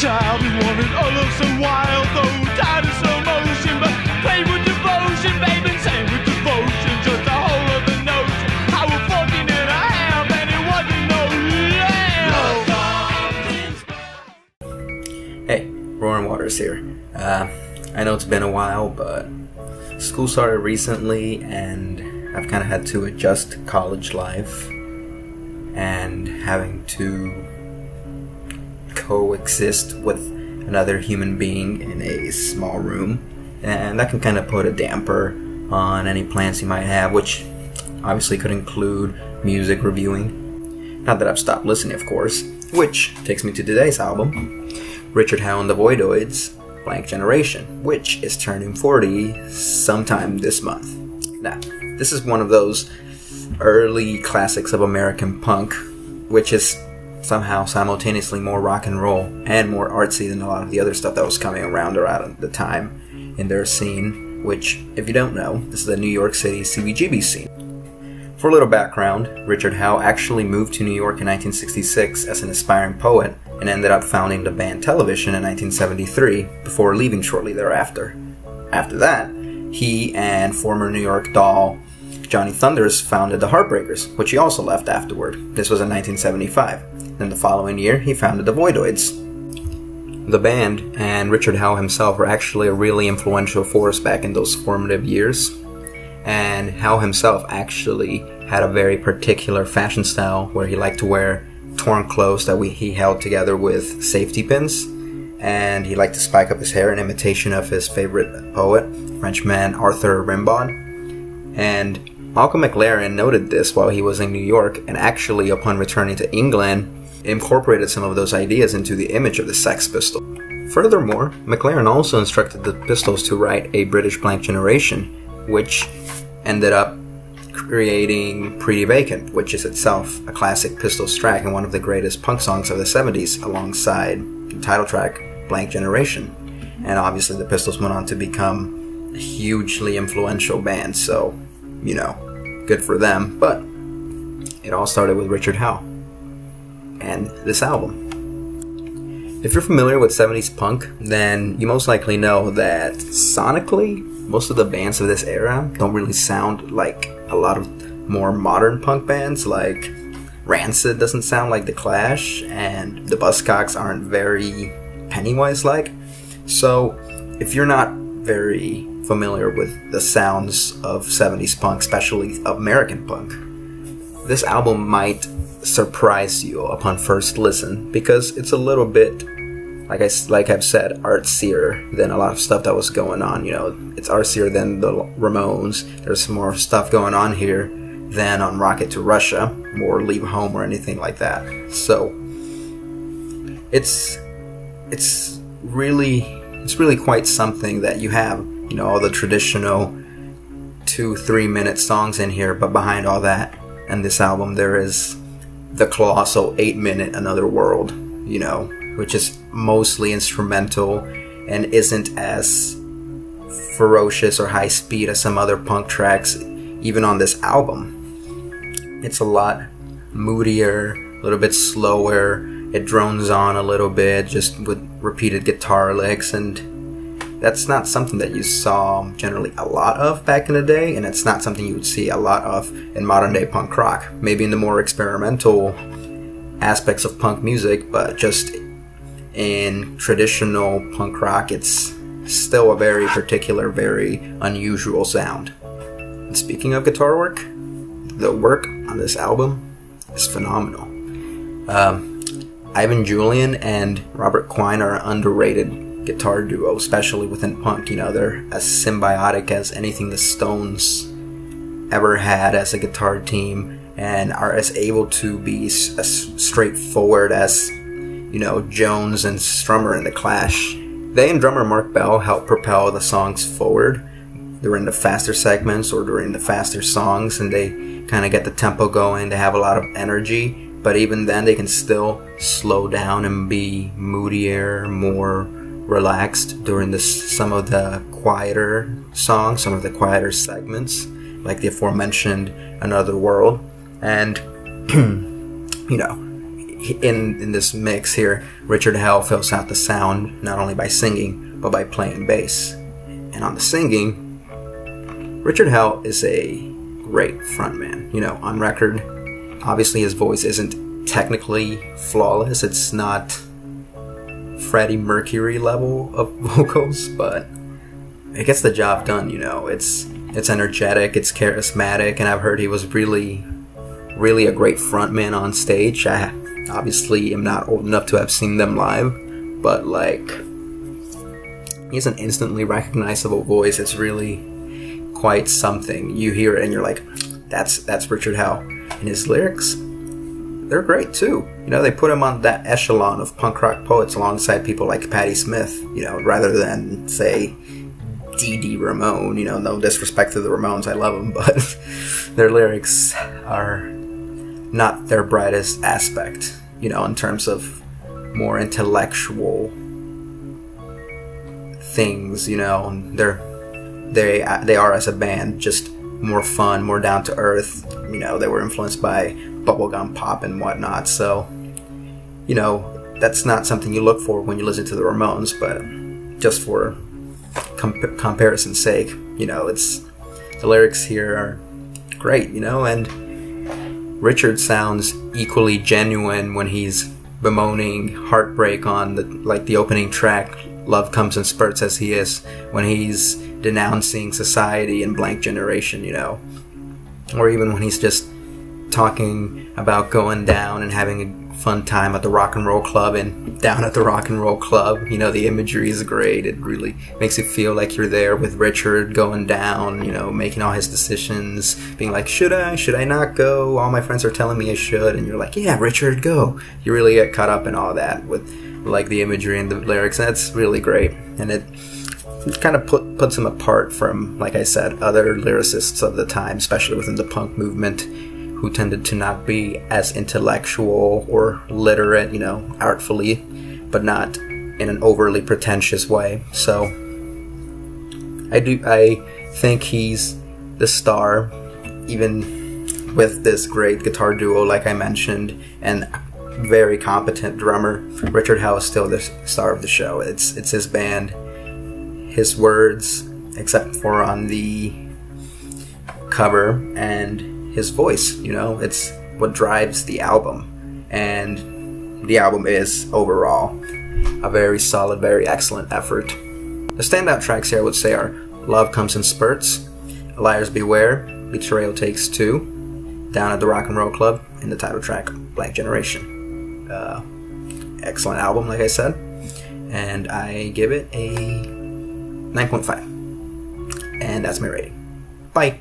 child who wanted all of so wild, though tired of slow motion, but played with devotion, babe, and sang with devotion, just a whole other notion. I was 14 and a half, and it wasn't no lamb. Hey, Roaring Waters here. I know it's been a while, but school started recently, and I've kind of had to adjust to college life and having to coexist with another human being in a small room, and that can kind of put a damper on any plans you might have, which obviously could include music reviewing. Not that I've stopped listening, of course, which takes me to today's album, Richard Hell and the Voidoids, Blank Generation, which is turning 40 sometime this month. Now, this is one of those early classics of American punk, which is somehow simultaneously more rock and roll and more artsy than a lot of the other stuff that was coming around at the time in their scene, which, if you don't know, this is the New York City CBGB scene. For a little background, Richard Hell actually moved to New York in 1966 as an aspiring poet and ended up founding the band Television in 1973 before leaving shortly thereafter. After that, he and former New York Doll Johnny Thunders founded the Heartbreakers, which he also left afterward. This was in 1975. Then the following year, he founded the Voidoids. The band and Richard Hell himself were actually a really influential force back in those formative years. And Hell himself actually had a very particular fashion style where he liked to wear torn clothes that he held together with safety pins. And he liked to spike up his hair in imitation of his favorite poet, Frenchman Arthur Rimbaud. And Malcolm McLaren noted this while he was in New York, and actually upon returning to England, incorporated some of those ideas into the image of the Sex Pistols. Furthermore, McLaren also instructed the Pistols to write a British Blank Generation, which ended up creating Pretty Vacant, which is itself a classic Pistols track and one of the greatest punk songs of the 70s, alongside the title track Blank Generation. And obviously the Pistols went on to become a hugely influential band, so, you know, good for them. But it all started with Richard Hell and this album. If you're familiar with 70s punk, then you most likely know that sonically, most of the bands of this era don't really sound like a lot of more modern punk bands. Like Rancid doesn't sound like The Clash, and the Buzzcocks aren't very Pennywise-like. So if you're not very familiar with the sounds of 70s punk, especially American punk, this album might surprise you upon first listen, because it's a little bit, like I've said, artsier than a lot of stuff that was going on. You know, it's artsier than the Ramones. There's more stuff going on here than on Rocket to Russia or Leave Home or anything like that. So it's really quite something that you have, you know, all the traditional 2-3 minute songs in here, but behind all that and this album there is the colossal 8-minute Another World, you know, which is mostly instrumental and isn't as ferocious or high speed as some other punk tracks, even on this album. It's a lot moodier, a little bit slower, it drones on a little bit, just with repeated guitar licks, and that's not something that you saw generally a lot of back in the day, and it's not something you would see a lot of in modern day punk rock. Maybe in the more experimental aspects of punk music, but just in traditional punk rock, it's still a very particular, very unusual sound. And speaking of guitar work, the work on this album is phenomenal. Ivan Julian and Robert Quine are an underrated guitar duo, especially within punk. You know, they're as symbiotic as anything the Stones ever had as a guitar team, and are as able to be as straightforward as, you know, Jones and Strummer in The Clash. They and drummer Mark Bell help propel the songs forward during the faster segments or during the faster songs, and they kind of get the tempo going. They have a lot of energy, but even then they can still slow down and be moodier, more relaxed during some of the quieter songs, some of the quieter segments, like the aforementioned Another World. And you know, in this mix here, Richard Hell fills out the sound not only by singing, but by playing bass. And on the singing, Richard Hell is a great frontman. You know, on record, obviously his voice isn't technically flawless. It's not Freddie Mercury level of vocals, but it gets the job done, you know. It's energetic, it's charismatic, and I've heard he was really a great frontman on stage. I obviously am not old enough to have seen them live, but like, he has an instantly recognizable voice. It's really quite something. You hear it and you're like, that's Richard Hell. And his lyrics, they're great too. You know, they put him on that echelon of punk rock poets alongside people like Patti Smith, you know, rather than, say, Dee Dee Ramone. You know, no disrespect to the Ramones, I love them, but their lyrics are not their brightest aspect, you know, in terms of more intellectual things, you know. And they are as a band just more fun, more down to earth. You know, they were influenced by bubblegum pop and whatnot, so, you know, that's not something you look for when you listen to the Ramones, but just for comparison's sake, you know, the lyrics here are great, you know. And Richard sounds equally genuine when he's bemoaning heartbreak on the opening track, Love Comes in Spurts, as he is when he's denouncing society and Blank Generation, you know. Or even when he's just talking about going down and having a fun time at the rock and roll club and down at the rock and roll club. You know, the imagery is great. It really makes you feel like you're there with Richard going down, you know, making all his decisions, being like, should I not go? All my friends are telling me I should. And you're like, yeah, Richard, go. You really get caught up in all that with like the imagery and the lyrics. And that's really great. And it kind of puts him apart from, like I said, other lyricists of the time, especially within the punk movement, who tended to not be as intellectual or literate, you know, artfully, but not in an overly pretentious way. So I think he's the star, even with this great guitar duo, like I mentioned, and very competent drummer. Richard Hell is still the star of the show. It's his band, his words, except for on the cover, and his voice, you know, it's what drives the album. And the album is, overall, a very solid, very excellent effort. The standout tracks here, I would say, are Love Comes in Spurts, Liars Beware, Betrayal Takes Two, Down at the Rock and Roll Club, and the title track, Blank Generation. Excellent album, like I said. And I give it a 9.5. And that's my rating. Bye.